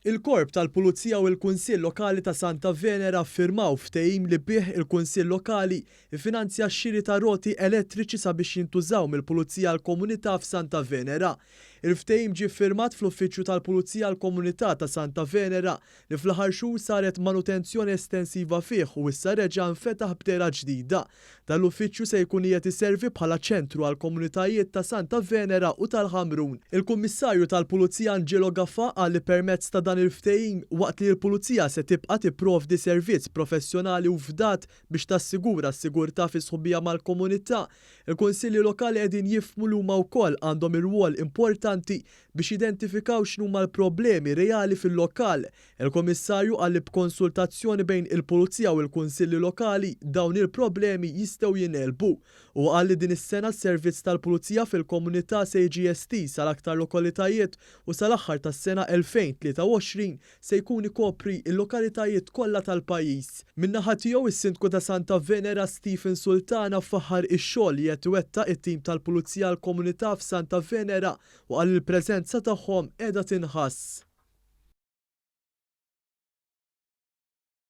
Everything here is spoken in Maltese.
Il-Korp tal-Pulizija u l-Kunsill Lokali ta' Santa Venera affirmaw ftehim li bih il-Kunsill Lokali iffinanzja x-xiri ta' roti elettriċi sabiex jintużaw mill-Pulizija għall-Komunità f'Santa Venera. Il-ftehim ġie ffirmat fl-Uffiċċju tal-Pulizija għall-Komunità ta' Santa Venera li fl-aħħar xhur saret manutenzjoni estensiva fih u issa reġa' nfetaħ bdera ġdida. Dan l-uffiċċju se jkun qiegħed iservi bħala ċentru għall-komunitajiet ta' Santa Venera u tal-Ħamrun. Il-Kummissarju tal-Pulizija Angelo Gaffa qal li permezz ta' dan il-ftehim waqt li l-Pulizija se tibqa' tipprovdi servizz professjonali u fdat biex tassigura s-sigurtà fi sħubija mal-komunità, il-Kunsilli Lokali qegħdin jifhmu li huma wkoll għandhom ir-rwol importanti biex identifikaw x'huma l-problemi reali fil-lokal. Il-Kummissarju qal li b'konsultazzjoni bejn il-Pulizija u l-Kunsilli Lokali dawn il-problemi jistgħu jinelbu u qal li din is-sena s-servizz tal-Pulizija fil-komunità se jiġi estis għal aktar lokalitajiet u sal-aħħar tas-sena 2023 se jkun ikopri l-lokalitajiet kollha tal-pajjiż. Min-naħa tiegħu is-Sindku ta' Santa Venera Stephen Sultana faħħar ix-xogħol li qed iwettaq it-tim tal-Pulizija għall-Komunità f'Santa Venera u qal il-preżenza tagħhom qiegħda tinħass.